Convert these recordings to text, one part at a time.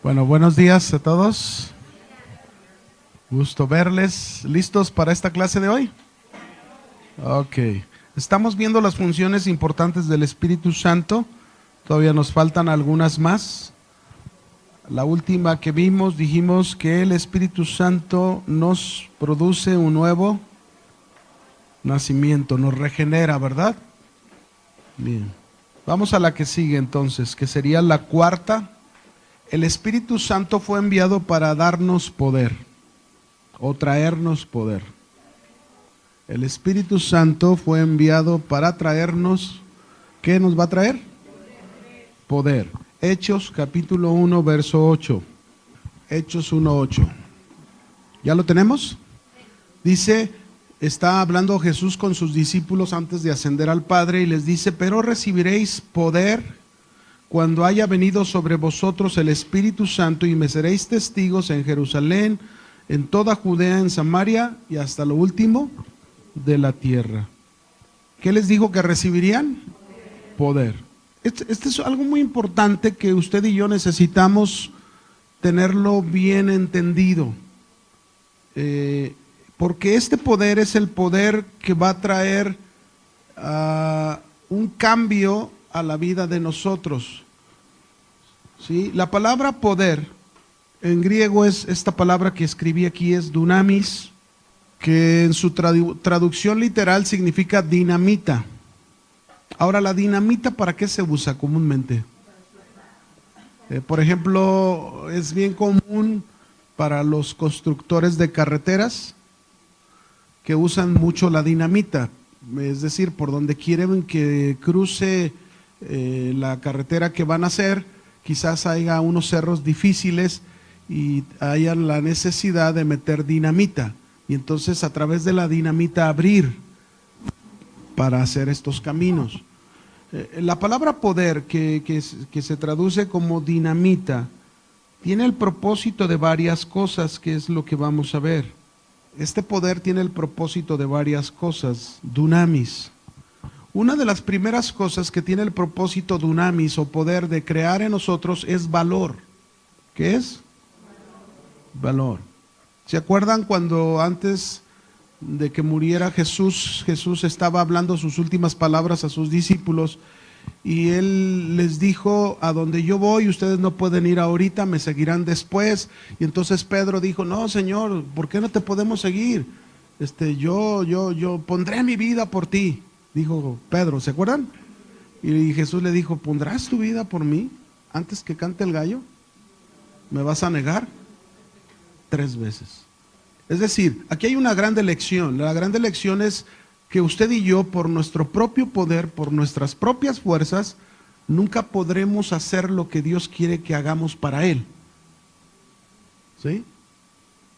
Bueno, buenos días a todos. Gusto verles. ¿Listos para esta clase de hoy? Ok. Estamos viendo las funciones importantes del Espíritu Santo. Todavía nos faltan algunas más. La última que vimos, dijimos que el Espíritu Santo nos produce un nuevo nacimiento, nos regenera, ¿verdad? Bien. Vamos a la que sigue entonces, que sería la cuarta. El Espíritu Santo fue enviado para darnos poder o traernos poder. El Espíritu Santo fue enviado para traernos, ¿qué nos va a traer? Poder. Hechos capítulo 1, verso 8. Hechos 1, 8. ¿Ya lo tenemos? Dice, está hablando Jesús con sus discípulos antes de ascender al Padre y les dice, pero recibiréis poder cuando haya venido sobre vosotros el Espíritu Santo y me seréis testigos en Jerusalén, en toda Judea, en Samaria y hasta lo último de la tierra. ¿Qué les dijo que recibirían? Poder. Este es algo muy importante que usted y yo necesitamos tenerlo bien entendido. Porque este poder es el poder que va a traer un cambio a la vida de nosotros. ¿Sí? La palabra poder en griego es esta palabra que escribí aquí, es dunamis, que en su traducción literal significa dinamita. Ahora, la dinamita, ¿para qué se usa comúnmente? Por ejemplo, es bien común para los constructores de carreteras que usan mucho la dinamita, es decir, por donde quieren que cruce la carretera que van a hacer, quizás haya unos cerros difíciles y haya la necesidad de meter dinamita, y entonces a través de la dinamita abrir para hacer estos caminos. La palabra poder, que se traduce como dinamita, tiene el propósito de varias cosas, que es lo que vamos a ver. Este poder tiene el propósito de varias cosas, dunamis. Una de las primeras cosas que tiene el propósito dunamis o poder de crear en nosotros es valor. ¿Qué es? Valor. ¿Se acuerdan cuando antes de que muriera Jesús estaba hablando sus últimas palabras a sus discípulos y él les dijo, a donde yo voy ustedes no pueden ir ahorita, me seguirán después? Y entonces Pedro dijo, no Señor, ¿por qué no te podemos seguir? Yo pondré mi vida por ti, dijo Pedro, ¿se acuerdan? Y Jesús le dijo, ¿pondrás tu vida por mí antes que cante el gallo? ¿Me vas a negar 3 veces? Es decir, aquí hay una gran lección. La gran lección es que usted y yo, por nuestro propio poder, por nuestras propias fuerzas, nunca podremos hacer lo que Dios quiere que hagamos para Él. ¿Sí?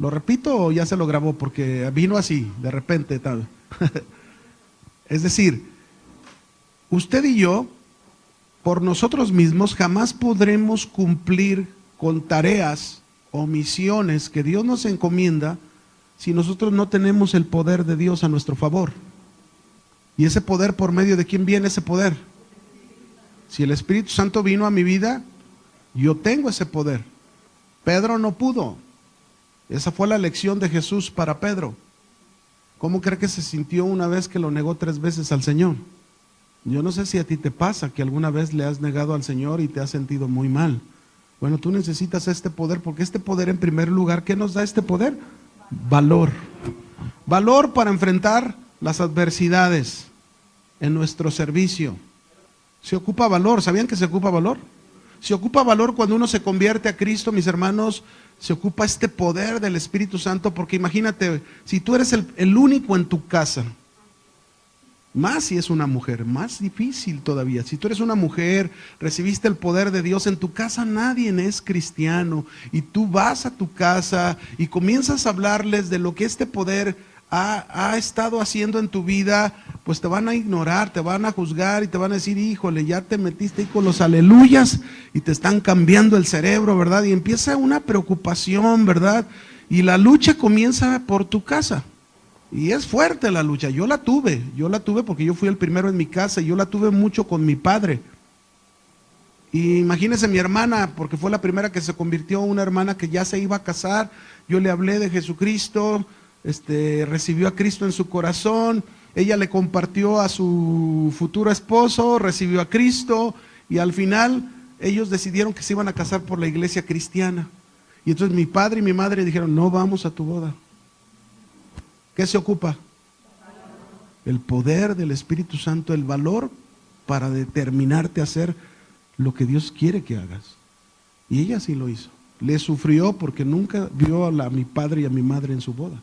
¿Lo repito o ya se lo grabó? Porque vino así, de repente. Tal. Es decir, usted y yo, por nosotros mismos, jamás podremos cumplir con tareas o misiones que Dios nos encomienda si nosotros no tenemos el poder de Dios a nuestro favor. ¿Y ese poder por medio de quién viene ese poder? Si el Espíritu Santo vino a mi vida, yo tengo ese poder. Pedro no pudo. Esa fue la lección de Jesús para Pedro. ¿Cómo cree que se sintió una vez que lo negó 3 veces al Señor? Yo no sé si a ti te pasa que alguna vez le has negado al Señor y te has sentido muy mal. Bueno, tú necesitas este poder, porque este poder, en primer lugar, ¿qué nos da este poder? Valor. Valor para enfrentar las adversidades en nuestro servicio. Se ocupa valor. ¿Sabían que se ocupa valor? Se ocupa valor cuando uno se convierte a Cristo, mis hermanos. Se ocupa este poder del Espíritu Santo, porque imagínate, si tú eres el único en tu casa, más si es una mujer, más difícil todavía. Si tú eres una mujer, recibiste el poder de Dios en tu casa, nadie es cristiano, y tú vas a tu casa y comienzas a hablarles de lo que este poder ha estado haciendo en tu vida, pues te van a ignorar, te van a juzgar y te van a decir, híjole, ya te metiste ahí con los aleluyas y te están cambiando el cerebro, ¿verdad? Y empieza una preocupación, ¿verdad? Y la lucha comienza por tu casa. Y es fuerte la lucha. Yo la tuve porque yo fui el primero en mi casa y yo la tuve mucho con mi padre. Y imagínense mi hermana, porque fue la primera que se convirtió, una hermana que ya se iba a casar. Yo le hablé de Jesucristo, recibió a Cristo en su corazón. Ella le compartió a su futuro esposo, recibió a Cristo, y al final ellos decidieron que se iban a casar por la iglesia cristiana. Y entonces mi padre y mi madre dijeron, no vamos a tu boda. ¿Qué se ocupa? El poder del Espíritu Santo, el valor para determinarte a hacer lo que Dios quiere que hagas. Y ella sí lo hizo. Le sufrió porque nunca vio a mi padre y a mi madre en su boda.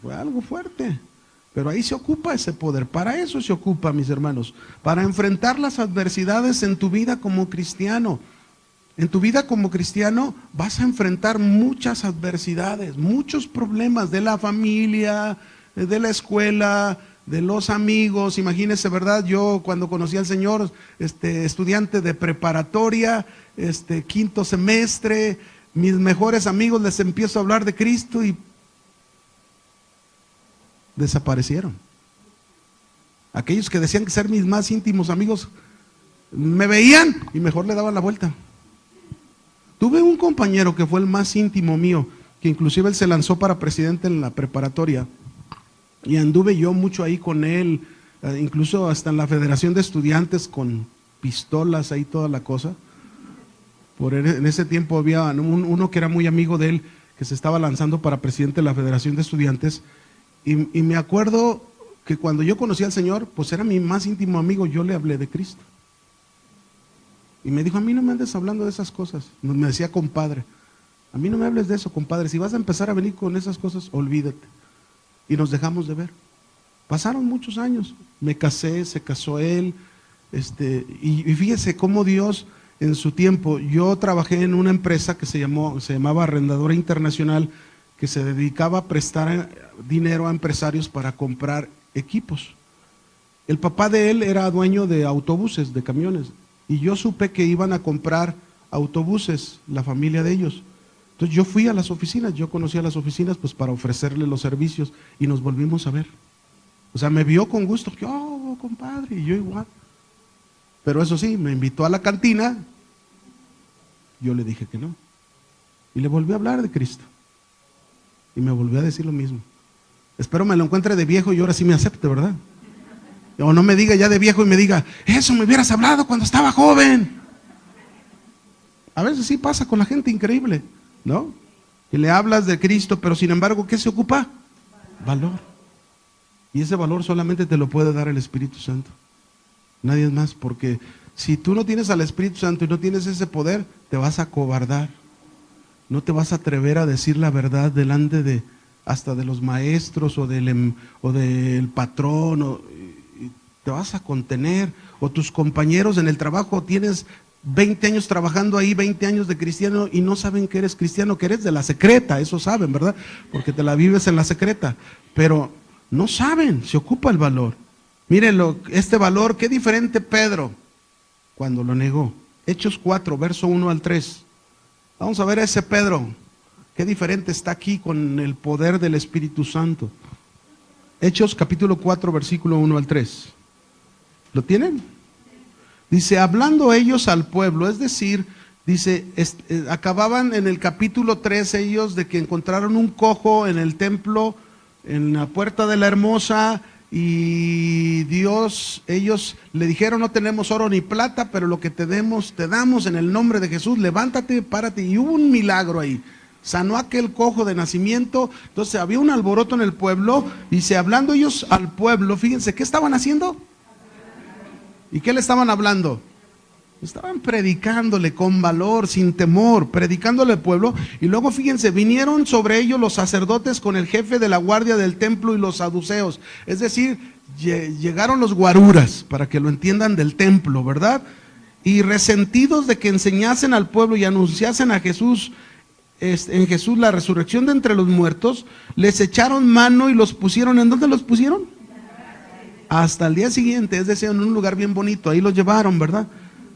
Fue algo fuerte. Pero ahí se ocupa ese poder. Para eso se ocupa, mis hermanos. Para enfrentar las adversidades en tu vida como cristiano. En tu vida como cristiano vas a enfrentar muchas adversidades, muchos problemas de la familia, de la escuela, de los amigos. Imagínense, ¿verdad? Yo cuando conocí al Señor, estudiante de preparatoria, quinto semestre, mis mejores amigos les empiezo a hablar de Cristo y desaparecieron. Aquellos que decían que ser mis más íntimos amigos, me veían y mejor le daban la vuelta. Tuve un compañero que fue el más íntimo mío, que inclusive él se lanzó para presidente en la preparatoria, y anduve yo mucho ahí con él, incluso hasta en la Federación de Estudiantes con pistolas, ahí toda la cosa. En ese tiempo había uno que era muy amigo de él, que se estaba lanzando para presidente de la Federación de Estudiantes, y me acuerdo que cuando yo conocí al Señor, pues era mi más íntimo amigo, yo le hablé de Cristo. Y me dijo, a mí no me andes hablando de esas cosas. Me decía, compadre, a mí no me hables de eso, compadre. Si vas a empezar a venir con esas cosas, olvídate. Y nos dejamos de ver. Pasaron muchos años. Me casé, se casó él. Y fíjese cómo Dios, en su tiempo, yo trabajé en una empresa que se llamaba Arrendadora Internacional, que se dedicaba a prestar dinero a empresarios para comprar equipos. El papá de él era dueño de autobuses, de camiones. Y yo supe que iban a comprar autobuses, la familia de ellos. Entonces yo fui a las oficinas, yo conocí a las oficinas pues para ofrecerle los servicios y nos volvimos a ver. O sea, me vio con gusto, que, oh, compadre, y yo igual. Pero eso sí, me invitó a la cantina, yo le dije que no. Y le volví a hablar de Cristo. Y me volvió a decir lo mismo. Espero me lo encuentre de viejo y ahora sí me acepte, ¿verdad? O no me diga ya de viejo y me diga, eso me hubieras hablado cuando estaba joven. A veces sí pasa con la gente increíble, ¿no? Y le hablas de Cristo, pero sin embargo, ¿qué se ocupa? Valor. Y ese valor solamente te lo puede dar el Espíritu Santo. Nadie más, porque si tú no tienes al Espíritu Santo y no tienes ese poder, te vas a acobardar. No te vas a atrever a decir la verdad delante hasta de los maestros o del patrón, te vas a contener, o tus compañeros en el trabajo, tienes 20 años trabajando ahí, 20 años de cristiano y no saben que eres cristiano, que eres de la secreta, eso saben, ¿verdad? Porque te la vives en la secreta, pero no saben, se ocupa el valor. Mírenlo, este valor, qué diferente Pedro cuando lo negó. Hechos 4, verso 1 al 3. Vamos a ver a ese Pedro, qué diferente está aquí con el poder del Espíritu Santo. Hechos capítulo 4, versículo 1 al 3. ¿Lo tienen? Dice, hablando ellos al pueblo, es decir, dice, acababan en el capítulo 3 ellos de que encontraron un cojo en el templo, en la puerta de la Hermosa, y ellos le dijeron, no tenemos oro ni plata, pero lo que te damos en el nombre de Jesús, levántate, párate, y hubo un milagro ahí. Sanó aquel cojo de nacimiento. Entonces había un alboroto en el pueblo, y hablando ellos al pueblo, fíjense, ¿qué estaban haciendo? ¿Y qué le estaban hablando? Estaban predicándole con valor, sin temor, predicándole al pueblo. Y luego fíjense, vinieron sobre ellos los sacerdotes con el jefe de la guardia del templo y los saduceos. Es decir, llegaron los guaruras, para que lo entiendan, del templo, ¿verdad? Y resentidos de que enseñasen al pueblo y anunciasen a Jesús, en Jesús la resurrección de entre los muertos, les echaron mano y los pusieron. ¿En dónde los pusieron? Hasta el día siguiente, es decir, en un lugar bien bonito, ahí los llevaron, ¿verdad?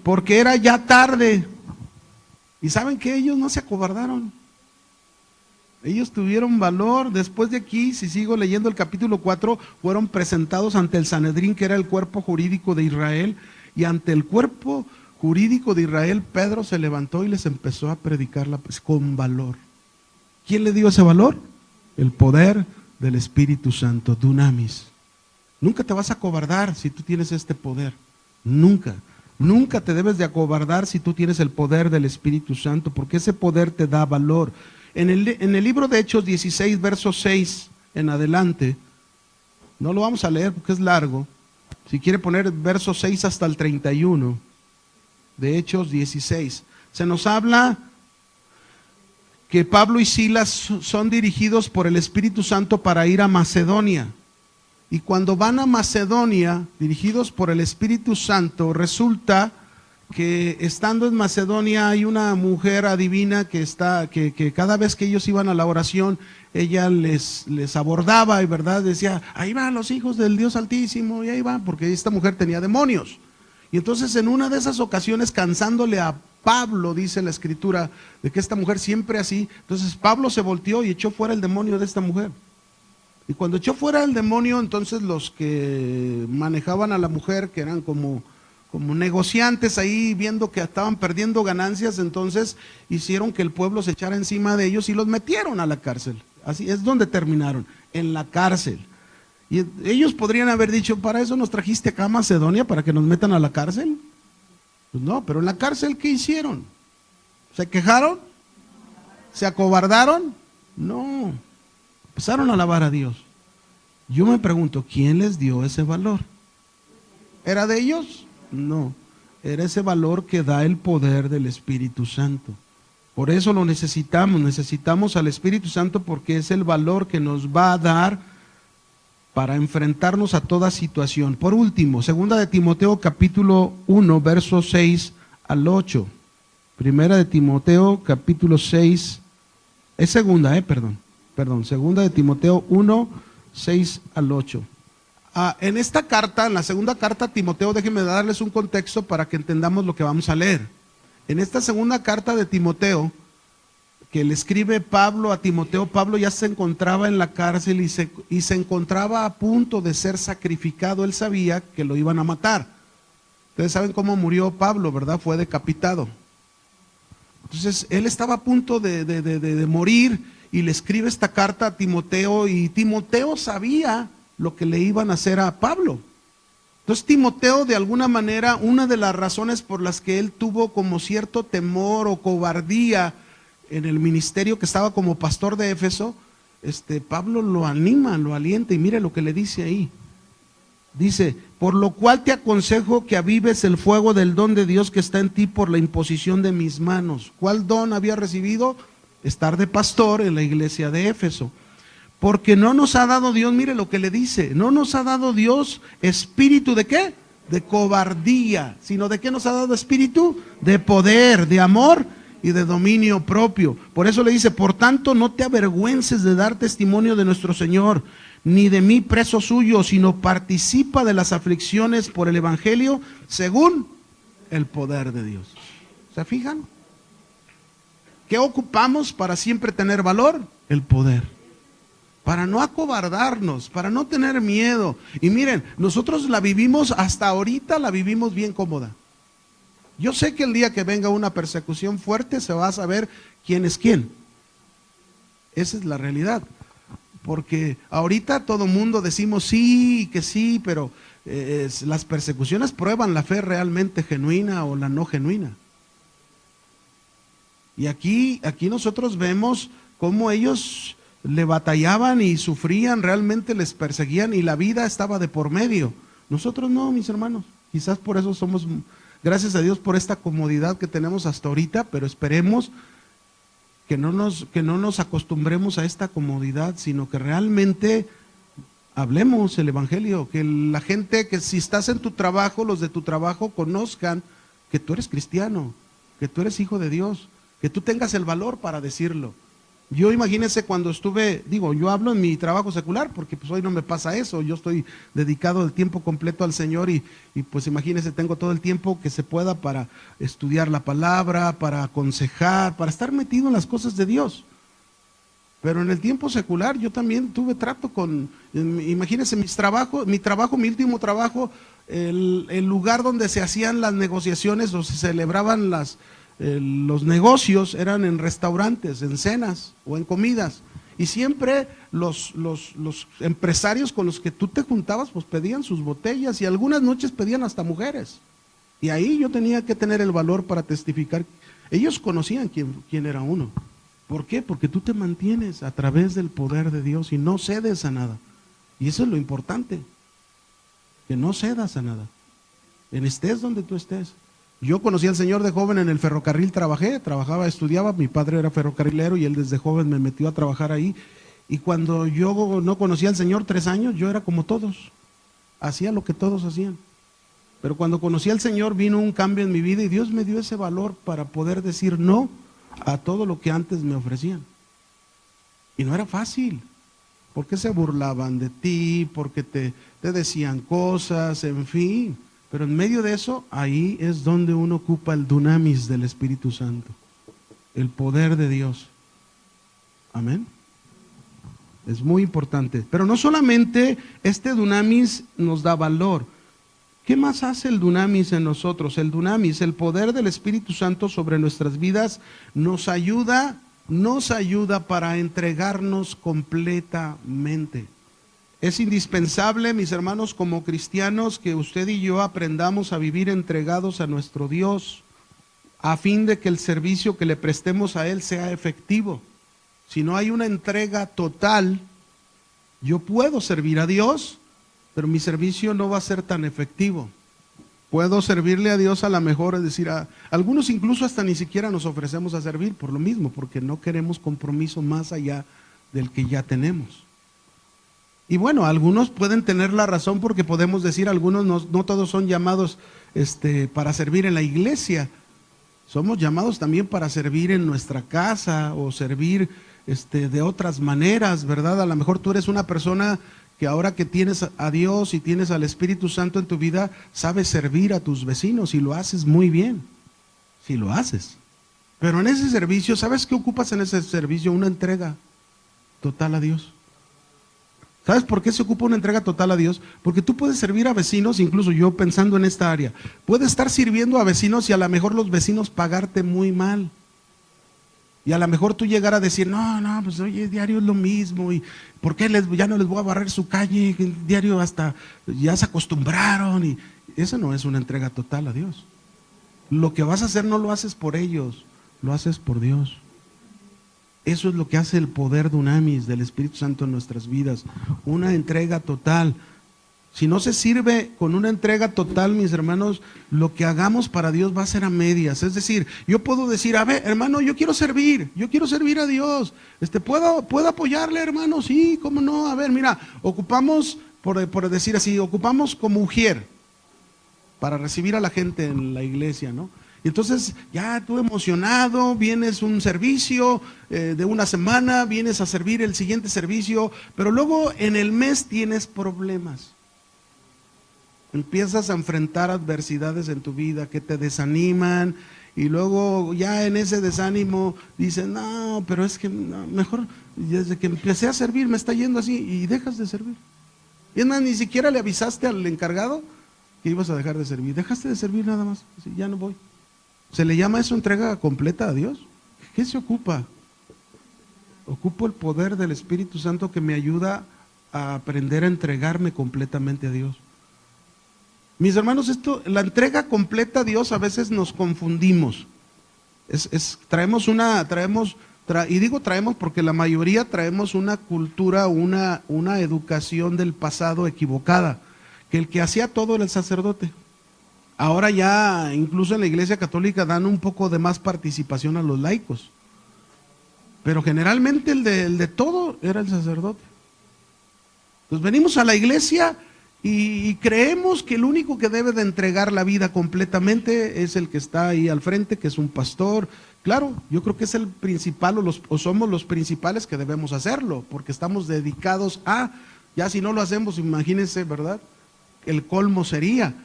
Porque era ya tarde. Y saben que ellos no se acobardaron. Ellos tuvieron valor. Después de aquí, si sigo leyendo el capítulo 4, fueron presentados ante el Sanedrín, que era el cuerpo jurídico de Israel, y ante el cuerpo jurídico de Israel, Pedro se levantó y les empezó a predicar con valor. ¿Quién le dio ese valor? El poder del Espíritu Santo, dunamis. Nunca te vas a acobardar si tú tienes este poder. Nunca. Nunca te debes de acobardar si tú tienes el poder del Espíritu Santo, porque ese poder te da valor. En el libro de Hechos 16, verso 6 en adelante, no lo vamos a leer porque es largo. Si quiere poner verso 6 hasta el 31 de Hechos 16, se nos habla que Pablo y Silas son dirigidos por el Espíritu Santo para ir a Macedonia. Y cuando van a Macedonia, dirigidos por el Espíritu Santo, resulta que estando en Macedonia hay una mujer adivina que cada vez que ellos iban a la oración, ella les abordaba y verdad decía, ahí van los hijos del Dios Altísimo, y ahí van, porque esta mujer tenía demonios. Y entonces en una de esas ocasiones, cansándole a Pablo, dice la Escritura, de que esta mujer siempre así, entonces Pablo se volteó y echó fuera el demonio de esta mujer. Y cuando echó fuera el demonio, entonces los que manejaban a la mujer, que eran como negociantes ahí, viendo que estaban perdiendo ganancias, entonces hicieron que el pueblo se echara encima de ellos y los metieron a la cárcel. Así es donde terminaron, en la cárcel. Y ellos podrían haber dicho, ¿para eso nos trajiste acá a Macedonia, para que nos metan a la cárcel? Pues no, pero en la cárcel, ¿qué hicieron? ¿Se quejaron? ¿Se acobardaron? No. Empezaron a alabar a Dios. Yo me pregunto, ¿quién les dio ese valor? ¿Era de ellos? No. Era ese valor que da el poder del Espíritu Santo. Por eso lo necesitamos al Espíritu Santo, porque es el valor que nos va a dar para enfrentarnos a toda situación. Por último, segunda de Timoteo capítulo 1, versos 6 al 8. Primera de Timoteo capítulo 6, es segunda, segunda de Timoteo 1, 6 al 8. En esta carta, en la segunda carta a Timoteo, déjenme darles un contexto para que entendamos lo que vamos a leer. En esta segunda carta de Timoteo, que le escribe Pablo a Timoteo, Pablo ya se encontraba en la cárcel y se encontraba a punto de ser sacrificado. Él sabía que lo iban a matar. Ustedes saben cómo murió Pablo, ¿verdad? Fue decapitado. Entonces, él estaba a punto de morir y le escribe esta carta a Timoteo, y Timoteo sabía lo que le iban a hacer a Pablo. Entonces Timoteo, de alguna manera, una de las razones por las que él tuvo como cierto temor o cobardía en el ministerio que estaba como pastor de Éfeso, Pablo lo anima, lo alienta, y mire lo que le dice ahí. Dice, por lo cual te aconsejo que avives el fuego del don de Dios que está en ti por la imposición de mis manos. ¿Cuál don había recibido? Estar de pastor en la iglesia de Éfeso. Porque no nos ha dado Dios, mire lo que le dice, no nos ha dado Dios espíritu de ¿qué? De cobardía, sino de ¿qué nos ha dado espíritu? De poder, de amor y de dominio propio. Por eso le dice, por tanto no te avergüences de dar testimonio de nuestro Señor, ni de mí preso suyo, sino participa de las aflicciones por el evangelio según el poder de Dios. ¿Se fijan? ¿Qué ocupamos para siempre tener valor? El poder. Para no acobardarnos, para no tener miedo. Y miren, nosotros la vivimos, hasta ahorita la vivimos bien cómoda. Yo sé que el día que venga una persecución fuerte se va a saber quién es quién. Esa es la realidad. Porque ahorita todo mundo decimos sí, que sí, pero las persecuciones prueban la fe realmente genuina o la no genuina. Y aquí nosotros vemos cómo ellos le batallaban y sufrían, realmente les perseguían y la vida estaba de por medio. Nosotros no, mis hermanos. Quizás por eso somos, gracias a Dios por esta comodidad que tenemos hasta ahorita, pero esperemos que no nos acostumbremos a esta comodidad, sino que realmente hablemos el evangelio, que la gente, que si estás en tu trabajo, los de tu trabajo conozcan que tú eres cristiano, que tú eres hijo de Dios, que tú tengas el valor para decirlo. Yo imagínense cuando yo hablo en mi trabajo secular, porque pues hoy no me pasa eso, yo estoy dedicado el tiempo completo al Señor y pues imagínense, tengo todo el tiempo que se pueda para estudiar la palabra, para aconsejar, para estar metido en las cosas de Dios. Pero en el tiempo secular yo también tuve trato con, imagínense, mi último trabajo, el lugar donde se hacían las negociaciones o se celebraban los negocios eran en restaurantes, en cenas o en comidas. Y siempre los empresarios con los que tú te juntabas pues pedían sus botellas y algunas noches pedían hasta mujeres. Y ahí yo tenía que tener el valor para testificar. Ellos conocían quién era uno. ¿Por qué? Porque tú te mantienes a través del poder de Dios y no cedes a nada. Y eso es lo importante, que no cedas a nada. Estés donde tú estés. Yo conocí al Señor de joven en el ferrocarril, estudiaba, mi padre era ferrocarrilero y él desde joven me metió a trabajar ahí. Y cuando yo no conocía al Señor 3 años, yo era como todos, hacía lo que todos hacían. Pero cuando conocí al Señor vino un cambio en mi vida y Dios me dio ese valor para poder decir no a todo lo que antes me ofrecían. Y no era fácil, porque se burlaban de ti, porque te decían cosas, en fin. Pero en medio de eso, ahí es donde uno ocupa el dunamis del Espíritu Santo, el poder de Dios. Amén. Es muy importante. Pero no solamente este dunamis nos da valor. ¿Qué más hace el dunamis en nosotros? El dunamis, el poder del Espíritu Santo sobre nuestras vidas, nos ayuda para entregarnos completamente. Es indispensable, mis hermanos, como cristianos, que usted y yo aprendamos a vivir entregados a nuestro Dios, a fin de que el servicio que le prestemos a Él sea efectivo. Si no hay una entrega total, yo puedo servir a Dios, pero mi servicio no va a ser tan efectivo. Puedo servirle a Dios a lo mejor, es decir, algunos incluso hasta ni siquiera nos ofrecemos a servir por lo mismo, porque no queremos compromiso más allá del que ya tenemos. Y bueno, algunos pueden tener la razón porque podemos decir, algunos no todos son llamados para servir en la iglesia. Somos llamados también para servir en nuestra casa o servir de otras maneras, ¿verdad? A lo mejor tú eres una persona que ahora que tienes a Dios y tienes al Espíritu Santo en tu vida, sabes servir a tus vecinos y lo haces muy bien, si lo haces. Pero en ese servicio, ¿sabes qué ocupas en ese servicio? Una entrega total a Dios. ¿Sabes por qué se ocupa una entrega total a Dios? Porque tú puedes servir a vecinos, incluso yo pensando en esta área, puedes estar sirviendo a vecinos y a lo mejor los vecinos pagarte muy mal. Y a lo mejor tú llegar a decir, no, pues oye, diario es lo mismo, y ¿por qué ya no les voy a barrer su calle? Diario hasta ya se acostumbraron, y eso no es una entrega total a Dios. Lo que vas a hacer no lo haces por ellos, lo haces por Dios. Eso es lo que hace el poder dunamis del Espíritu Santo en nuestras vidas, una entrega total. Si no se sirve con una entrega total, mis hermanos, lo que hagamos para Dios va a ser a medias. Es decir, yo puedo decir, a ver, hermano, yo quiero servir a Dios. ¿Puedo apoyarle, hermano? Sí, ¿cómo no? A ver, mira, ocupamos, por decir así, ocupamos como ujier para recibir a la gente en la iglesia, ¿no? Y entonces ya tú emocionado, vienes un servicio de una semana, vienes a servir el siguiente servicio, pero luego en el mes tienes problemas. Empiezas a enfrentar adversidades en tu vida que te desaniman y luego ya en ese desánimo dices, no, pero es que no, mejor desde que empecé a servir me está yendo así y dejas de servir. Y es más, ni siquiera le avisaste al encargado que ibas a dejar de servir, dejaste de servir nada más, así, ya no voy. ¿Se le llama eso entrega completa a Dios? ¿Qué se ocupa? Ocupo el poder del Espíritu Santo que me ayuda a aprender a entregarme completamente a Dios. Mis hermanos, la entrega completa a Dios a veces nos confundimos. Traemos porque la mayoría traemos una cultura, una educación del pasado equivocada, que el que hacía todo era el sacerdote. Ahora ya, incluso en la Iglesia Católica, dan un poco de más participación a los laicos. Pero generalmente el de todo era el sacerdote. Entonces venimos a la iglesia y creemos que el único que debe de entregar la vida completamente es el que está ahí al frente, que es un pastor. Claro, yo creo que es el principal o somos los principales que debemos hacerlo, porque estamos dedicados ya si no lo hacemos, imagínense, ¿verdad? El colmo sería.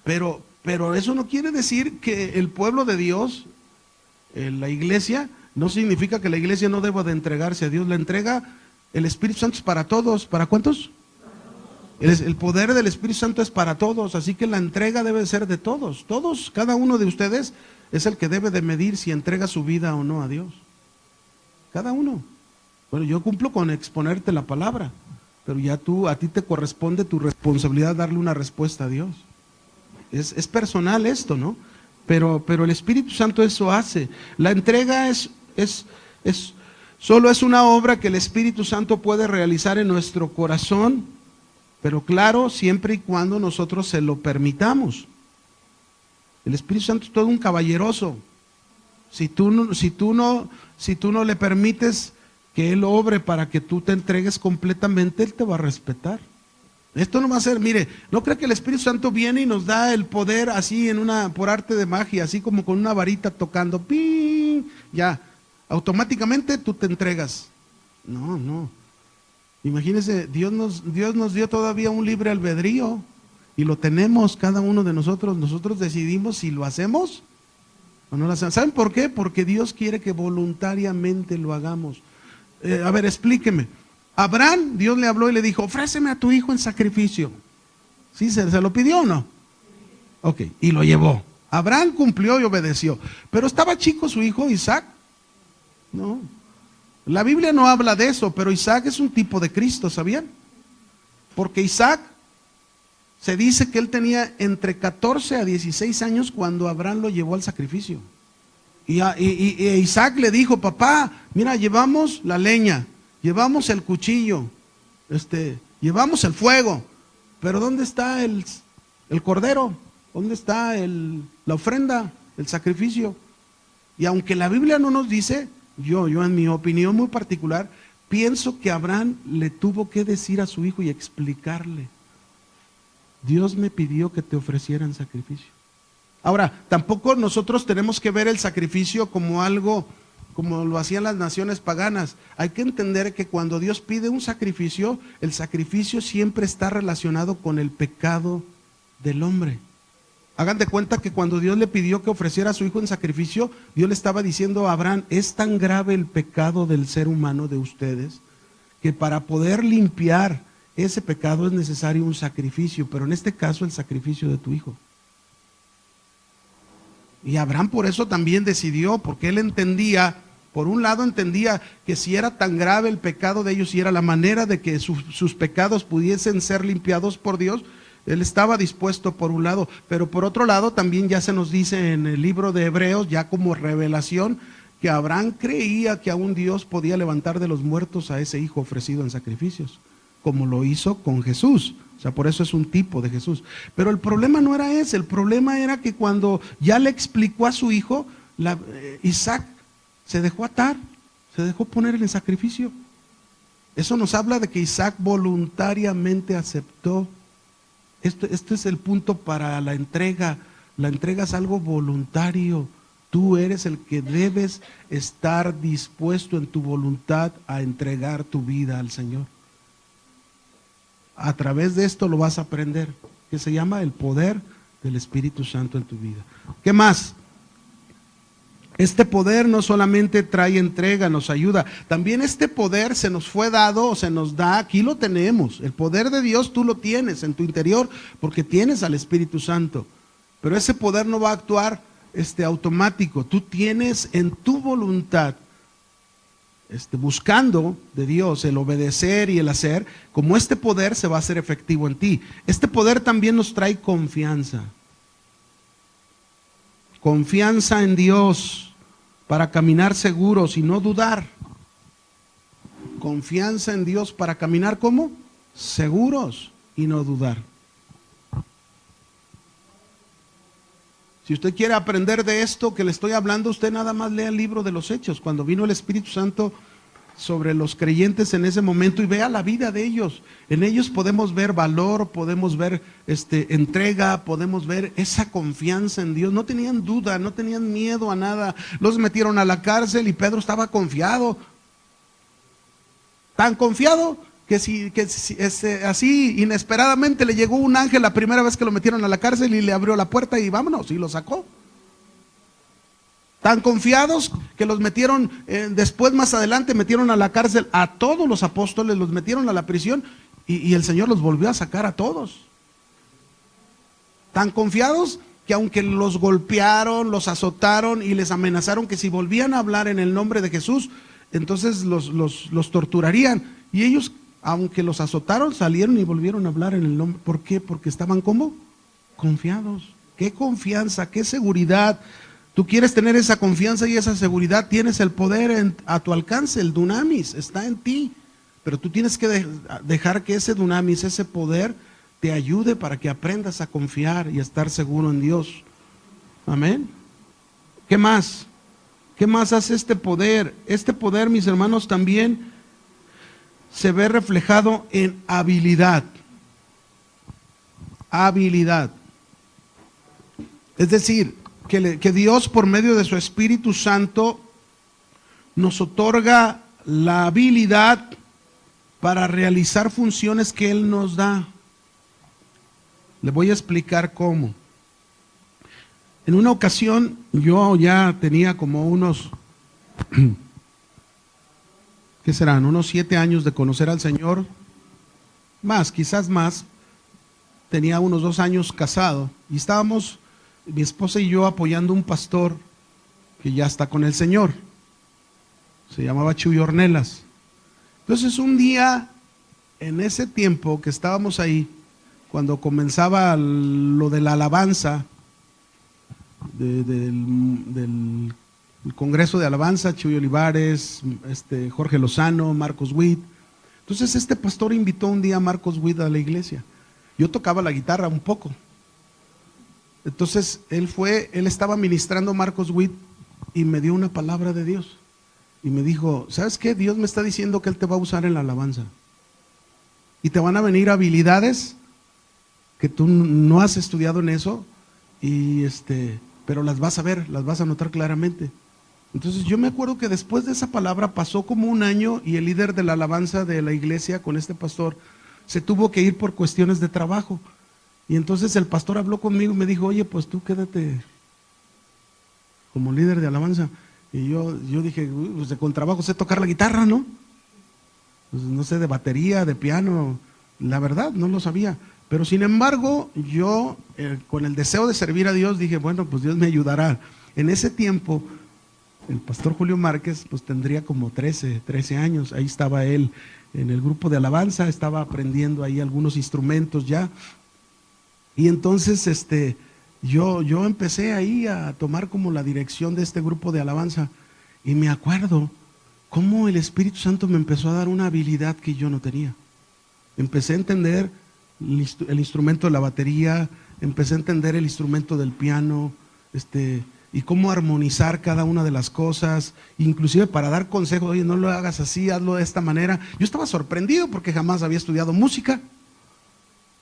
Pero eso no quiere decir que el pueblo de Dios, la iglesia, No significa que la iglesia no deba de entregarse a Dios. La entrega, el Espíritu Santo es para todos. ¿Para cuántos? El poder del Espíritu Santo es para todos, así que la entrega debe ser de todos. Todos, cada uno de ustedes es el que debe de medir si entrega su vida o no a Dios. Cada uno. Bueno, yo cumplo con exponerte la palabra, pero ya a ti te corresponde tu responsabilidad darle una respuesta a Dios. Es personal esto, ¿no? Pero el Espíritu Santo eso hace. La entrega solo es una obra que el Espíritu Santo puede realizar en nuestro corazón, pero claro, siempre y cuando nosotros se lo permitamos. El Espíritu Santo es todo un caballeroso. Si tú no le permites que Él obre para que tú te entregues completamente, Él te va a respetar. Esto no va a ser, mire, no cree que el Espíritu Santo viene y nos da el poder así por arte de magia, así como con una varita tocando, ¡ping! Ya, automáticamente tú te entregas. No. Imagínense, Dios nos dio todavía un libre albedrío y lo tenemos cada uno de nosotros. Nosotros decidimos si lo hacemos o no lo hacemos. ¿Saben por qué? Porque Dios quiere que voluntariamente lo hagamos. A ver, explíqueme. Abraham, Dios le habló y le dijo, ofréceme a tu hijo en sacrificio. ¿Sí? ¿Se lo pidió o no? Ok, y lo llevó. Abraham cumplió y obedeció. Pero ¿estaba chico su hijo Isaac? No. La Biblia no habla de eso, pero Isaac es un tipo de Cristo, ¿sabían? Porque Isaac, se dice que él tenía entre 14 a 16 años cuando Abraham lo llevó al sacrificio. Y Isaac le dijo, papá, mira, llevamos la leña, llevamos el cuchillo, llevamos el fuego, pero ¿dónde está el cordero? ¿Dónde está la ofrenda, el sacrificio? Y aunque la Biblia no nos dice, yo en mi opinión muy particular, pienso que Abraham le tuvo que decir a su hijo y explicarle, Dios me pidió que te ofrecieran sacrificio. Ahora, tampoco nosotros tenemos que ver el sacrificio como algo, como lo hacían las naciones paganas. Hay que entender que cuando Dios pide un sacrificio, el sacrificio siempre está relacionado con el pecado del hombre. Hagan de cuenta que cuando Dios le pidió que ofreciera a su hijo en sacrificio, Dios le estaba diciendo a Abraham, es tan grave el pecado del ser humano de ustedes, que para poder limpiar ese pecado es necesario un sacrificio, pero en este caso el sacrificio de tu hijo. Y Abraham por eso también decidió, porque él entendía, por un lado entendía que si era tan grave el pecado de ellos y era la manera de que sus pecados pudiesen ser limpiados por Dios, él estaba dispuesto por un lado, pero por otro lado también ya se nos dice en el libro de Hebreos, ya como revelación, que Abraham creía que aún Dios podía levantar de los muertos a ese hijo ofrecido en sacrificios, como lo hizo con Jesús. O sea, por eso es un tipo de Jesús. Pero el problema no era ese, el problema era que cuando ya le explicó a su hijo, Isaac se dejó atar, se dejó poner en sacrificio. Eso nos habla de que Isaac voluntariamente aceptó. Este es el punto para la entrega. La entrega es algo voluntario. Tú eres el que debes estar dispuesto en tu voluntad a entregar tu vida al Señor. A través de esto lo vas a aprender, que se llama el poder del Espíritu Santo en tu vida. ¿Qué más? Este poder no solamente trae entrega, nos ayuda, también este poder se nos fue dado o se nos da, aquí lo tenemos. El poder de Dios tú lo tienes en tu interior porque tienes al Espíritu Santo, pero ese poder no va a actuar automático. Tú tienes en tu voluntad, buscando de Dios el obedecer y el hacer, como este poder se va a hacer efectivo en ti. Este poder también nos trae confianza. Confianza en Dios para caminar seguros y no dudar. Confianza en Dios para caminar ¿cómo? Seguros y no dudar. Si usted quiere aprender de esto que le estoy hablando, usted nada más lea el libro de los Hechos, cuando vino el Espíritu Santo sobre los creyentes en ese momento y vea la vida de ellos. En ellos podemos ver valor, podemos ver entrega, podemos ver esa confianza en Dios. No tenían duda, no tenían miedo a nada. Los metieron a la cárcel y Pedro estaba confiado. Tan confiado que así inesperadamente le llegó un ángel la primera vez que lo metieron a la cárcel y le abrió la puerta y vámonos, y lo sacó. Tan confiados que los metieron, después más adelante metieron a la cárcel a todos los apóstoles, los metieron a la prisión y el Señor los volvió a sacar a todos. Tan confiados que aunque los golpearon, los azotaron y les amenazaron que si volvían a hablar en el nombre de Jesús, entonces los torturarían. Y ellos, aunque los azotaron, salieron y volvieron a hablar en el nombre. ¿Por qué? Porque estaban ¿cómo? Confiados. Qué confianza, qué seguridad. Tú quieres tener esa confianza y esa seguridad, tienes el poder a tu alcance, el dunamis está en ti. Pero tú tienes que dejar que ese dunamis, ese poder, te ayude para que aprendas a confiar y a estar seguro en Dios. Amén. ¿Qué más? ¿Qué más hace este poder? Este poder, mis hermanos, también se ve reflejado en habilidad. Habilidad. Es decir, que Dios por medio de su Espíritu Santo nos otorga la habilidad para realizar funciones que Él nos da. Le voy a explicar cómo. En una ocasión, yo ya tenía como unos, ¿qué serán? Unos 7 años de conocer al Señor, más, quizás más. Tenía unos 2 años casado y estábamos, mi esposa y yo, apoyando a un pastor que ya está con el Señor. Se llamaba Chuy Ornelas. Entonces un día, en ese tiempo que estábamos ahí, cuando comenzaba lo de la alabanza, del Congreso de Alabanza, Chuy Olivares, Jorge Lozano, Marcos Witt. Entonces este pastor invitó un día a Marcos Witt a la iglesia. Yo tocaba la guitarra un poco. Entonces él estaba ministrando a Marcos Witt y me dio una palabra de Dios. Y me dijo, ¿sabes qué? Dios me está diciendo que Él te va a usar en la alabanza. Y te van a venir habilidades que tú no has estudiado en eso, pero las vas a ver, las vas a notar claramente. Entonces yo me acuerdo que después de esa palabra pasó como un año y el líder de la alabanza de la iglesia con este pastor se tuvo que ir por cuestiones de trabajo. Y entonces el pastor habló conmigo y me dijo, oye, pues tú quédate como líder de alabanza. Y yo dije, pues con trabajo sé tocar la guitarra, ¿no? Pues no sé de batería, de piano, la verdad no lo sabía. Pero sin embargo, yo con el deseo de servir a Dios dije, bueno, pues Dios me ayudará. En ese tiempo, el pastor Julio Márquez pues tendría como 13 años. Ahí estaba él en el grupo de alabanza, estaba aprendiendo ahí algunos instrumentos ya. Y entonces yo empecé ahí a tomar como la dirección de este grupo de alabanza. Y me acuerdo cómo el Espíritu Santo me empezó a dar una habilidad que yo no tenía. Empecé a entender el instrumento de la batería, empecé a entender el instrumento del piano, y cómo armonizar cada una de las cosas, inclusive para dar consejos, oye, no lo hagas así, hazlo de esta manera. Yo estaba sorprendido porque jamás había estudiado música,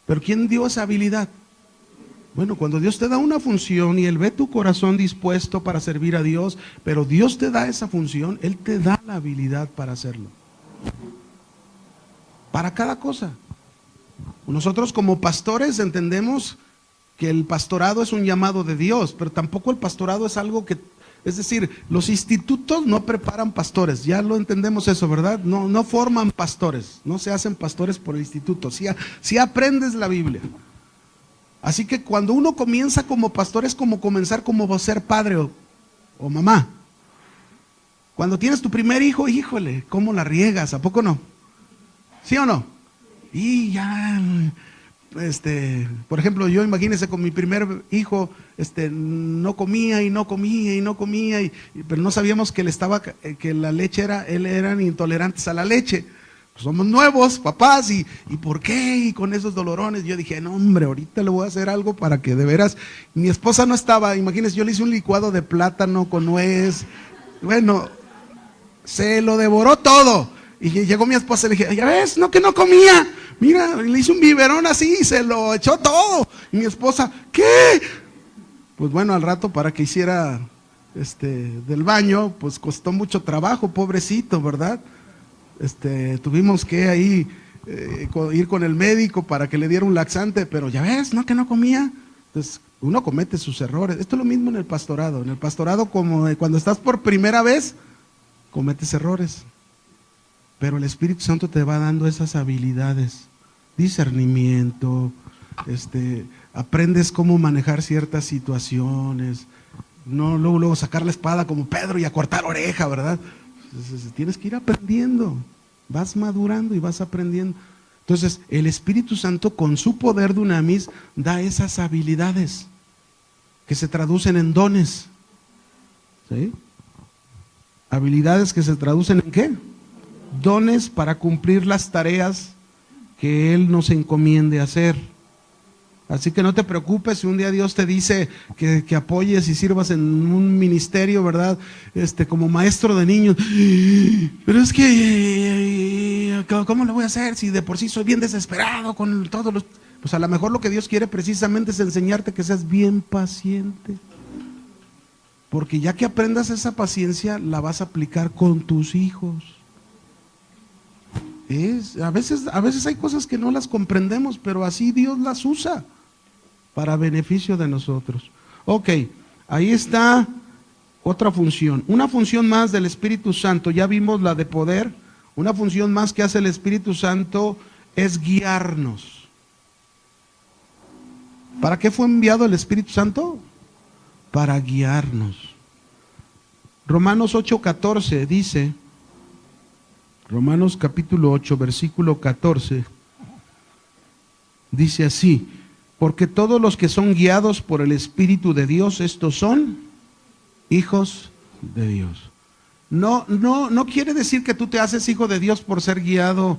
pero ¿quién dio esa habilidad? Bueno, cuando Dios te da una función y Él ve tu corazón dispuesto para servir a Dios, pero Dios te da esa función, Él te da la habilidad para hacerlo. Para cada cosa. Nosotros como pastores entendemos que el pastorado es un llamado de Dios, pero tampoco el pastorado es algo que, es decir, los institutos no preparan pastores, ya lo entendemos eso, ¿verdad? No forman pastores, no se hacen pastores por el instituto, si aprendes la Biblia. Así que cuando uno comienza como pastor es como comenzar como ser padre o mamá. Cuando tienes tu primer hijo, híjole, ¿cómo la riegas? ¿A poco no? ¿Sí o no? Y ya, por ejemplo, yo imagínense con mi primer hijo, no comía, pero no sabíamos que que la leche eran intolerantes a la leche. Pues somos nuevos, papás, y ¿por qué? Y con esos dolorones, yo dije, no hombre, ahorita le voy a hacer algo para que de veras, mi esposa no estaba, imagínense, yo le hice un licuado de plátano con nuez, bueno, se lo devoró todo, y llegó mi esposa y le dije, ya ves, no que no comía, mira, le hice un biberón así y se lo echó todo, y mi esposa, ¿qué? Pues bueno, al rato para que hiciera, del baño, pues costó mucho trabajo, pobrecito, ¿verdad? Tuvimos que ahí ir con el médico para que le diera un laxante, pero ya ves, no que no comía. Entonces Uno comete sus errores. Esto es lo mismo en el pastorado. En el pastorado, como cuando estás por primera vez, cometes errores. Pero el Espíritu Santo te va dando esas habilidades. Discernimiento, aprendes cómo manejar ciertas situaciones. No luego sacar la espada como Pedro y a cortar oreja, ¿verdad? Entonces, tienes que ir aprendiendo. Vas madurando y vas aprendiendo. Entonces, el Espíritu Santo con su poder dunamis da esas habilidades que se traducen en dones. ¿Sí? Habilidades que se traducen en ¿qué? Dones para cumplir las tareas que Él nos encomiende hacer. Así que no te preocupes si un día Dios te dice que apoyes y sirvas en un ministerio, ¿verdad? Como maestro de niños. Pero es que, ¿cómo le voy a hacer si de por sí soy bien desesperado con todos los... Pues a lo mejor lo que Dios quiere precisamente es enseñarte que seas bien paciente. Porque ya que aprendas esa paciencia, la vas a aplicar con tus hijos. A veces hay cosas que no las comprendemos, pero así Dios las usa para beneficio de nosotros. Ok, ahí está otra función. Una función más del Espíritu Santo, ya vimos la de poder. Una función más que hace el Espíritu Santo es guiarnos. ¿Para qué fue enviado el Espíritu Santo? Para guiarnos. Romanos 8:14 dice, Romanos capítulo 8, versículo 14, dice así: porque todos los que son guiados por el Espíritu de Dios, estos son hijos de Dios. No quiere decir que tú te haces hijo de Dios por ser guiado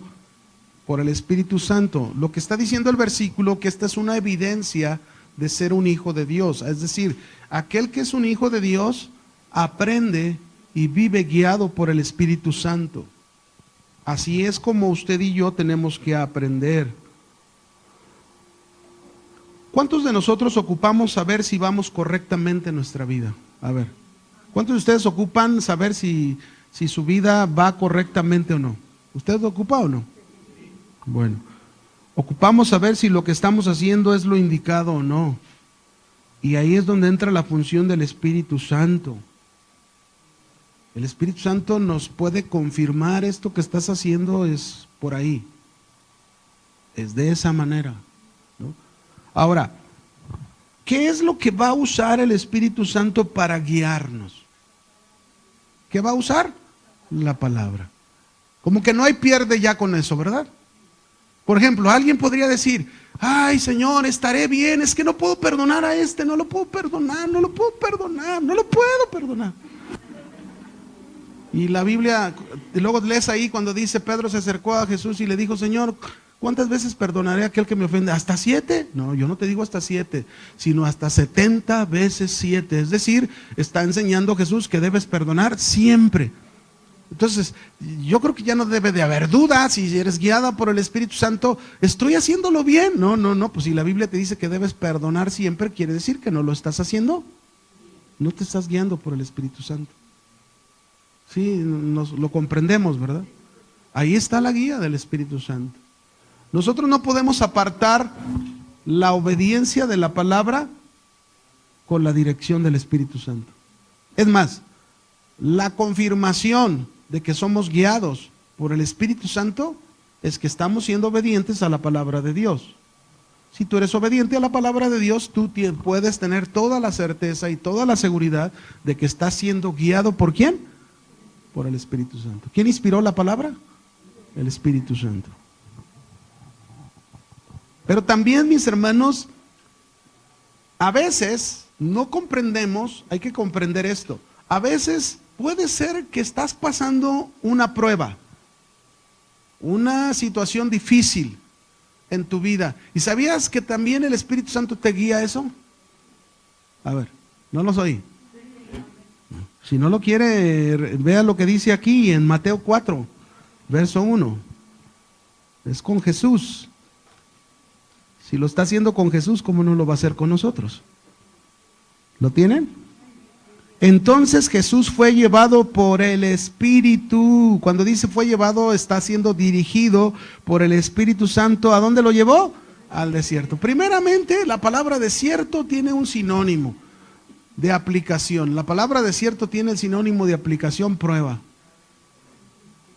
por el Espíritu Santo. Lo que está diciendo el versículo, que esta es una evidencia de ser un hijo de Dios. Es decir, aquel que es un hijo de Dios aprende y vive guiado por el Espíritu Santo. Así es como usted y yo tenemos que aprender. ¿Cuántos de nosotros ocupamos saber si vamos correctamente en nuestra vida? A ver, ¿cuántos de ustedes ocupan saber si su vida va correctamente o no? ¿Usted lo ocupa o no? Bueno, ocupamos saber si lo que estamos haciendo es lo indicado o no. Y ahí es donde entra la función del Espíritu Santo. El Espíritu Santo nos puede confirmar esto que estás haciendo es por ahí. Es de esa manera, ¿no? Ahora, ¿qué es lo que va a usar el Espíritu Santo para guiarnos? ¿Qué va a usar? La palabra. Como que no hay pierde ya con eso, ¿verdad? Por ejemplo, alguien podría decir, ay Señor, estaré bien, es que no puedo perdonar a no lo puedo perdonar, no lo puedo perdonar. Y la Biblia, luego lees ahí cuando dice, Pedro se acercó a Jesús y le dijo, Señor, ¿cuántas veces perdonaré a aquel que me ofende? ¿Hasta 7? No, yo no te digo hasta 7, sino hasta 70 veces 7. Es decir, está enseñando Jesús que debes perdonar siempre. Entonces, yo creo que ya no debe de haber dudas. Si eres guiada por el Espíritu Santo, ¿estoy haciéndolo bien? No, pues si la Biblia te dice que debes perdonar siempre, quiere decir que no lo estás haciendo. No te estás guiando por el Espíritu Santo. Sí, lo comprendemos, ¿verdad? Ahí está la guía del Espíritu Santo. Nosotros no podemos apartar la obediencia de la palabra con la dirección del Espíritu Santo. Es más, la confirmación de que somos guiados por el Espíritu Santo es que estamos siendo obedientes a la palabra de Dios. Si tú eres obediente a la palabra de Dios, tú puedes tener toda la certeza y toda la seguridad de que estás siendo guiado ¿por quién? Por el Espíritu Santo. ¿Quién inspiró la palabra? El Espíritu Santo. Pero también, mis hermanos, a veces no comprendemos, hay que comprender esto. A veces puede ser que estás pasando una prueba, una situación difícil en tu vida. ¿Y sabías que también el Espíritu Santo te guía a eso? A ver, no los oí. Si no lo quiere, vea lo que dice aquí en Mateo 4, verso 1. Es con Jesús. Si lo está haciendo con Jesús, ¿cómo no lo va a hacer con nosotros? ¿Lo tienen? Entonces Jesús fue llevado por el Espíritu. Cuando dice fue llevado, está siendo dirigido por el Espíritu Santo. ¿A dónde lo llevó? al desierto. Primeramente, la palabra desierto tiene un sinónimo de aplicación. La palabra desierto tiene el sinónimo de aplicación, prueba.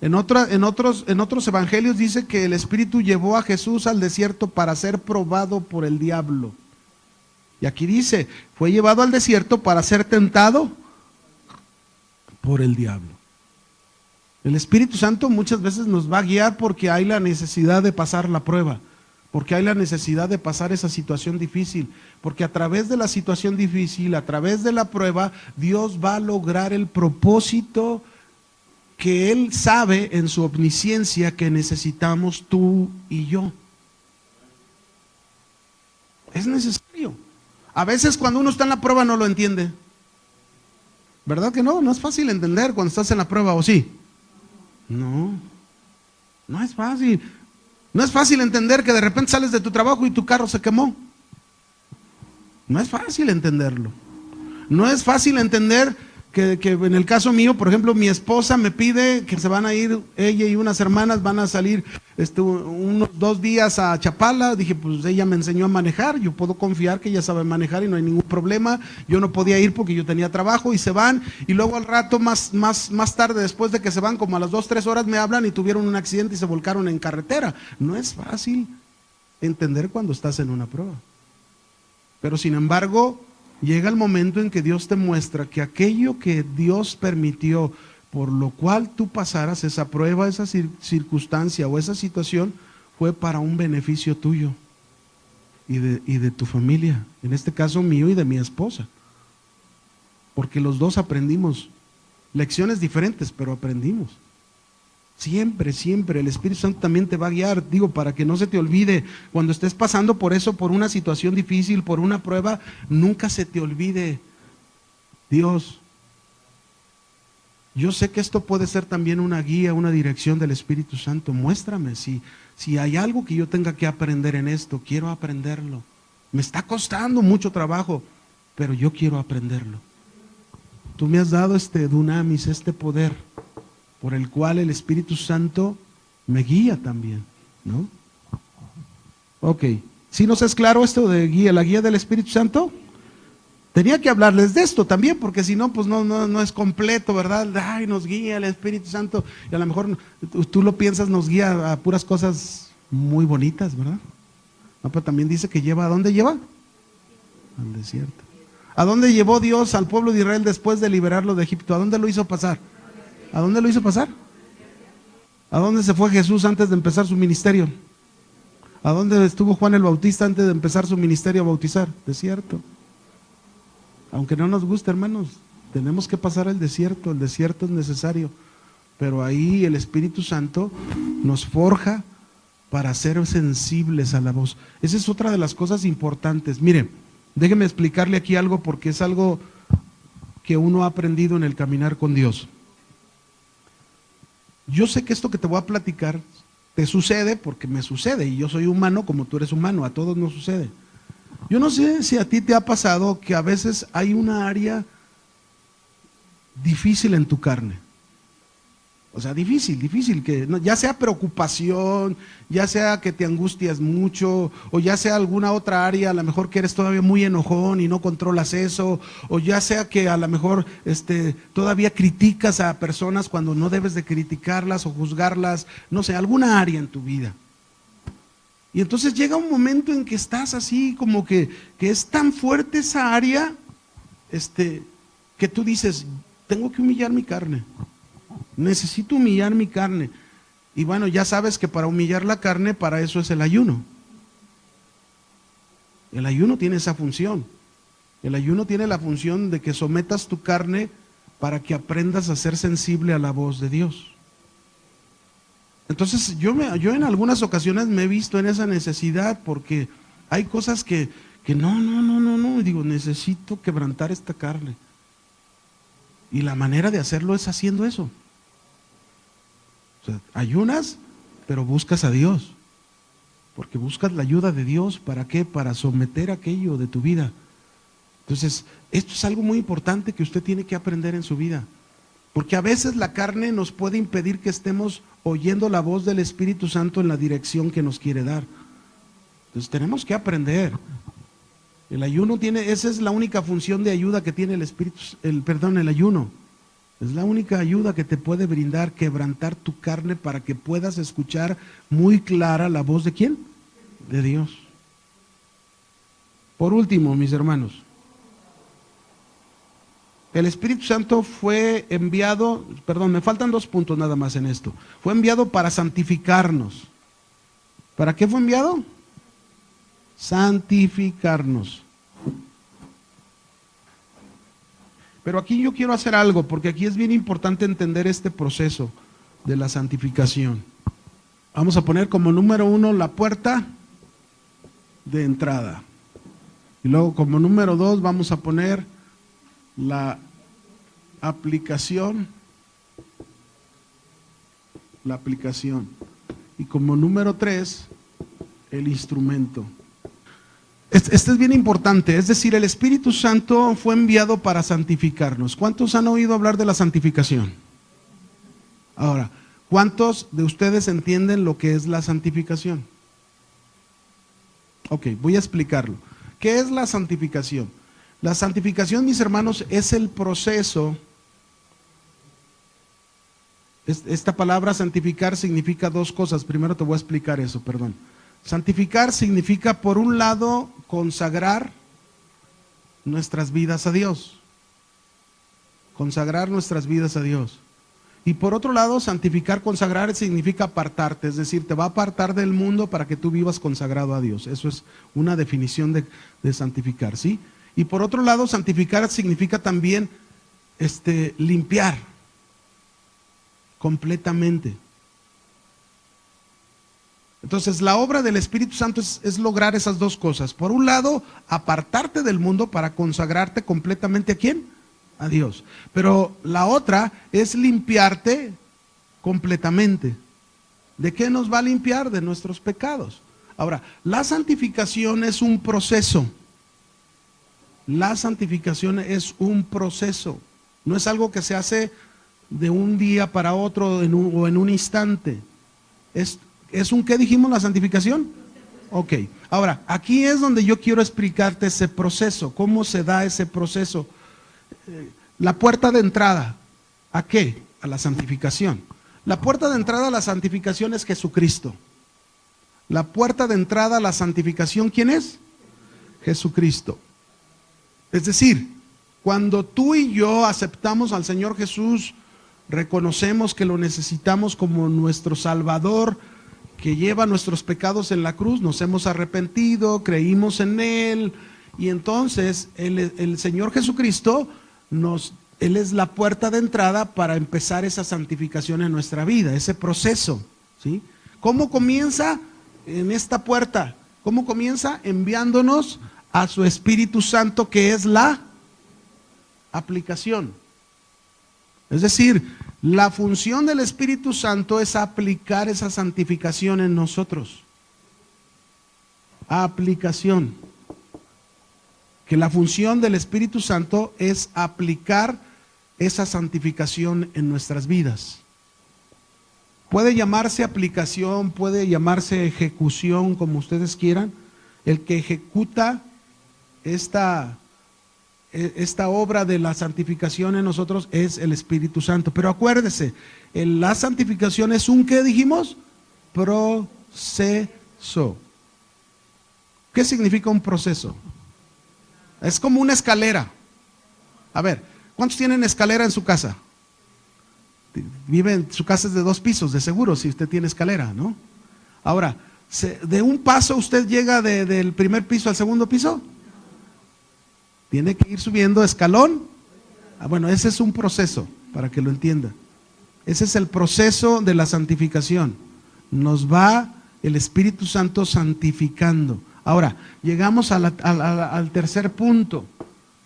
En otros evangelios dice que el Espíritu llevó a Jesús al desierto para ser probado por el diablo. Y aquí dice, fue llevado al desierto para ser tentado por el diablo. El Espíritu Santo muchas veces nos va a guiar porque hay la necesidad de pasar la prueba, porque hay la necesidad de pasar esa situación difícil, porque a través de la situación difícil, a través de la prueba, Dios va a lograr el propósito que Él sabe en su omnisciencia que necesitamos tú y yo. Es necesario. A veces cuando uno está en la prueba no lo entiende. ¿Verdad que no? No es fácil entender cuando estás en la prueba, ¿o sí? No, no es fácil. No es fácil entender que de repente sales de tu trabajo y tu carro se quemó. No es fácil entenderlo. No es fácil entender que en el caso mío, por ejemplo, mi esposa me pide que se van a ir, ella y unas hermanas van a salir unos 2 días a Chapala. Dije, pues ella me enseñó a manejar, yo puedo confiar que ella sabe manejar y no hay ningún problema. Yo no podía ir porque yo tenía trabajo y se van, y luego al rato, más tarde, después de que se van, como a las 2-3 horas me hablan y tuvieron un accidente y se volcaron en carretera. No es fácil entender cuando estás en una prueba. Pero sin embargo, llega el momento en que Dios te muestra que aquello que Dios permitió, por lo cual tú pasaras esa prueba, esa circunstancia o esa situación, fue para un beneficio tuyo y de tu familia, en este caso mío y de mi esposa. Porque los dos aprendimos lecciones diferentes, pero aprendimos. Siempre, siempre el Espíritu Santo también te va a guiar, digo, para que no se te olvide, cuando estés pasando por eso, por una situación difícil, por una prueba, nunca se te olvide, Dios, yo sé que esto puede ser también una guía, una dirección del Espíritu Santo. Muéstrame si hay algo que yo tenga que aprender en esto, quiero aprenderlo. Me está costando mucho trabajo, pero yo quiero aprenderlo. Tú me has dado este dunamis, este poder, por el cual el Espíritu Santo me guía también, ¿no? Ok, ¿sí nos es claro esto de guía, la guía del Espíritu Santo? Tenía que hablarles de esto también, porque si no, pues no es completo, ¿verdad? Ay, nos guía el Espíritu Santo, y a lo mejor tú lo piensas, nos guía a puras cosas muy bonitas, ¿verdad? No, pero también dice que lleva, ¿a dónde lleva? Al desierto. ¿A dónde llevó Dios al pueblo de Israel después de liberarlo de Egipto? ¿A dónde lo hizo pasar? ¿A dónde lo hizo pasar? ¿A dónde se fue Jesús antes de empezar su ministerio? ¿A dónde estuvo Juan el Bautista antes de empezar su ministerio a bautizar? Desierto. Aunque no nos guste, hermanos, tenemos que pasar el desierto es necesario, pero ahí el Espíritu Santo nos forja para ser sensibles a la voz. Esa es otra de las cosas importantes. Mire, déjeme explicarle aquí algo, porque es algo que uno ha aprendido en el caminar con Dios. Yo sé que esto que te voy a platicar te sucede porque me sucede, y yo soy humano como tú eres humano, a todos nos sucede. Yo no sé si a ti te ha pasado que a veces hay una área difícil en tu carne. O sea, difícil, que ya sea preocupación, ya sea que te angustias mucho, o ya sea alguna otra área, a lo mejor que eres todavía muy enojón y no controlas eso, o ya sea que a lo mejor todavía criticas a personas cuando no debes de criticarlas o juzgarlas, no sé, alguna área en tu vida. Y entonces llega un momento en que estás así como que es tan fuerte esa área, que tú dices, tengo que humillar mi carne. Necesito humillar mi carne. Y bueno, ya sabes que para humillar la carne, para eso es el ayuno. El ayuno tiene esa función. El ayuno tiene la función de que sometas tu carne para que aprendas a ser sensible a la voz de Dios. Entonces yo en algunas ocasiones me he visto en esa necesidad, porque hay cosas que no, digo, necesito quebrantar esta carne. Y la manera de hacerlo es haciendo eso. O sea, ayunas, pero buscas a Dios, porque buscas la ayuda de Dios. ¿Para qué? Para someter aquello de tu vida. Entonces, esto es algo muy importante que usted tiene que aprender en su vida, porque a veces la carne nos puede impedir que estemos oyendo la voz del Espíritu Santo en la dirección que nos quiere dar. Entonces tenemos que aprender. El ayuno tiene, esa es la única función de ayuda que tiene el Espíritu, el ayuno. Es la única ayuda que te puede brindar, quebrantar tu carne para que puedas escuchar muy clara la voz de ¿quién? De Dios. Por último, mis hermanos, el Espíritu Santo fue enviado, perdón, me faltan 2 puntos nada más en esto. Fue enviado para santificarnos. ¿Para qué fue enviado? Santificarnos. Pero aquí yo quiero hacer algo, porque aquí es bien importante entender este proceso de la santificación. Vamos a poner como número 1 la puerta de entrada. Y luego como número 2 vamos a poner la aplicación. La aplicación. Y como número 3, el instrumento. Este es bien importante, es decir, el Espíritu Santo fue enviado para santificarnos. ¿Cuántos han oído hablar de la santificación? Ahora, ¿cuántos de ustedes entienden lo que es la santificación? Ok, voy a explicarlo. ¿Qué es la santificación? La santificación, mis hermanos, es el proceso. Esta palabra santificar significa 2 cosas. Primero te voy a explicar eso, perdón. Santificar significa, por un lado, consagrar nuestras vidas a Dios. Consagrar nuestras vidas a Dios. Y por otro lado, santificar, consagrar significa apartarte, es decir, te va a apartar del mundo para que tú vivas consagrado a Dios. Eso es una definición de santificar, ¿sí? Y por otro lado, santificar significa también limpiar completamente. Entonces, la obra del Espíritu Santo es lograr esas 2 cosas. Por un lado, apartarte del mundo para consagrarte completamente ¿a quién? A Dios. Pero la otra es limpiarte completamente. ¿De qué nos va a limpiar? De nuestros pecados. Ahora, la santificación es un proceso. La santificación es un proceso. No es algo que se hace de un día para otro o en un instante. ¿Es un qué dijimos la santificación? Ok. Ahora, aquí es donde yo quiero explicarte ese proceso. ¿Cómo se da ese proceso? La puerta de entrada. ¿A qué? A la santificación. La puerta de entrada a la santificación es Jesucristo. La puerta de entrada a la santificación, ¿quién es? Jesucristo. Es decir, cuando tú y yo aceptamos al Señor Jesús, reconocemos que lo necesitamos como nuestro Salvador, que lleva nuestros pecados en la cruz, nos hemos arrepentido, creímos en Él, y entonces el Señor Jesucristo, Él es la puerta de entrada para empezar esa santificación en nuestra vida, ese proceso, ¿sí? ¿Cómo comienza en esta puerta? ¿Cómo comienza? Enviándonos a su Espíritu Santo, que es la aplicación. Es decir, la función del Espíritu Santo es aplicar esa santificación en nosotros. Aplicación. Que la función del Espíritu Santo es aplicar esa santificación en nuestras vidas. Puede llamarse aplicación, puede llamarse ejecución, como ustedes quieran. El que ejecuta esta obra de la santificación en nosotros es el Espíritu Santo. Pero acuérdese, la santificación es un, ¿qué dijimos? Proceso. ¿Qué significa un proceso? Es como una escalera. A ver, ¿cuántos tienen escalera en su casa? Su casa es de 2 pisos, de seguro, si usted tiene escalera, ¿no? Ahora, ¿de un paso usted llega del primer piso al segundo piso? Tiene que ir subiendo escalón. Bueno, ese es un proceso, para que lo entienda. Ese es el proceso de la santificación. Nos va el Espíritu Santo santificando. Ahora, llegamos al tercer punto.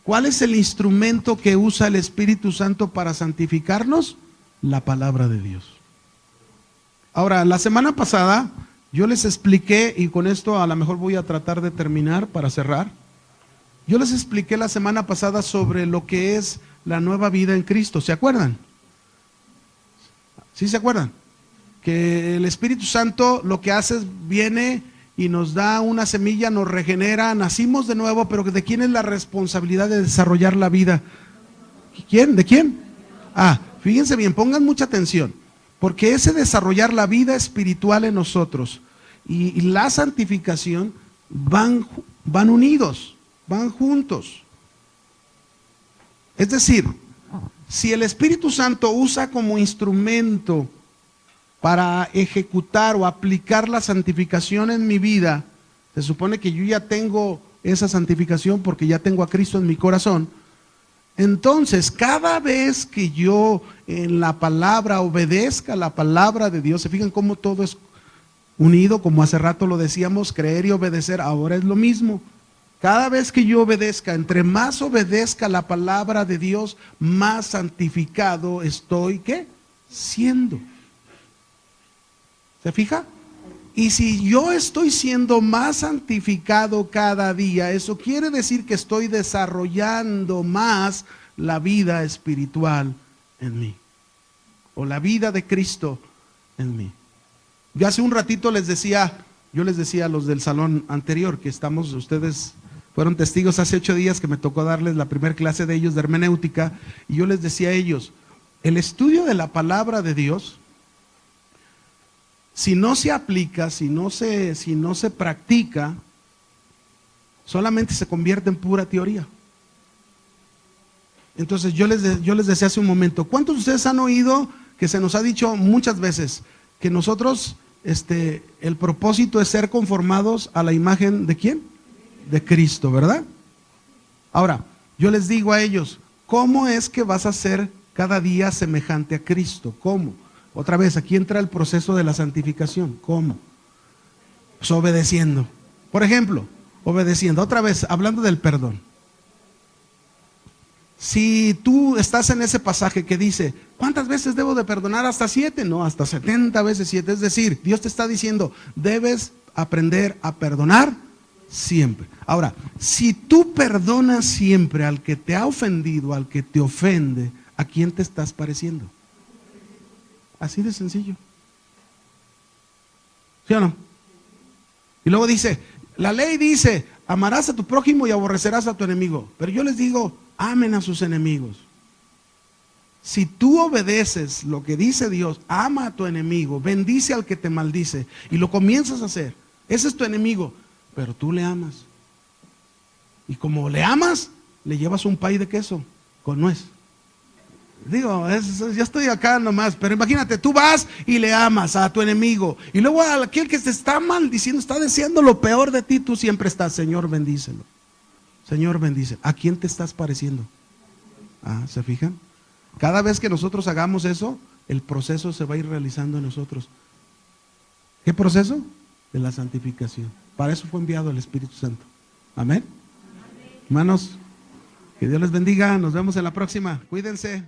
¿Cuál es el instrumento que usa el Espíritu Santo para santificarnos? La palabra de Dios. Ahora, la semana pasada yo les expliqué, y con esto a lo mejor voy a tratar de terminar para cerrar. Yo les expliqué la semana pasada sobre lo que es la nueva vida en Cristo. ¿Se acuerdan? ¿Sí se acuerdan? Que el Espíritu Santo lo que hace es viene y nos da una semilla, nos regenera, nacimos de nuevo, pero ¿de quién es la responsabilidad de desarrollar la vida? ¿Quién? ¿De quién? Fíjense bien, pongan mucha atención, porque ese desarrollar la vida espiritual en nosotros y la santificación van unidos, van juntos. Es decir, si el Espíritu Santo usa como instrumento para ejecutar o aplicar la santificación en mi vida, se supone que yo ya tengo esa santificación porque ya tengo a Cristo en mi corazón. Entonces, cada vez que yo en la palabra obedezca la palabra de Dios, se fijan cómo todo es unido, como hace rato lo decíamos, creer y obedecer, ahora es lo mismo. Cada vez que yo obedezca, entre más obedezca la palabra de Dios, más santificado estoy, ¿qué? Siendo. ¿Se fija? Y si yo estoy siendo más santificado cada día, eso quiere decir que estoy desarrollando más la vida espiritual en mí, o la vida de Cristo en mí. Yo hace un ratito yo les decía a los del salón anterior, que ustedes fueron testigos hace 8 días que me tocó darles la primera clase de ellos de hermenéutica, y yo les decía a ellos, el estudio de la palabra de Dios, si no se aplica, si no se practica, solamente se convierte en pura teoría. Entonces yo les decía hace un momento, ¿cuántos de ustedes han oído que se nos ha dicho muchas veces que nosotros, el propósito es ser conformados a la imagen de quién? De Cristo, ¿verdad? Ahora, yo les digo a ellos, ¿cómo es que vas a ser cada día semejante a Cristo? ¿Cómo? Otra vez, aquí entra el proceso de la santificación. ¿Cómo? Pues obedeciendo. Por ejemplo, obedeciendo. Otra vez, hablando del perdón. Si tú estás en ese pasaje que dice, ¿cuántas veces debo de perdonar? ¿Hasta 7? No, hasta 70 veces 7. Es decir, Dios te está diciendo, debes aprender a perdonar siempre. Ahora, si tú perdonas siempre al que te ha ofendido, al que te ofende, ¿a quién te estás pareciendo? Así de sencillo. ¿Sí o no? Y luego dice, la ley dice, amarás a tu prójimo y aborrecerás a tu enemigo. Pero yo les digo, amen a sus enemigos. Si tú obedeces lo que dice Dios, ama a tu enemigo, bendice al que te maldice, y lo comienzas a hacer, ese es tu enemigo, pero tú le amas. Y como le amas, le llevas un pay de queso con nuez. Digo, ya estoy acá nomás, pero imagínate, tú vas y le amas a tu enemigo, y luego a aquel que te está maldiciendo, está deseando lo peor de ti, tú siempre estás, Señor, bendícelo. Señor, bendice. ¿A quién te estás pareciendo? ¿Se fijan? Cada vez que nosotros hagamos eso, el proceso se va a ir realizando en nosotros. ¿Qué proceso? De la santificación. Para eso fue enviado el Espíritu Santo. Amén. Hermanos, que Dios les bendiga. Nos vemos en la próxima. Cuídense.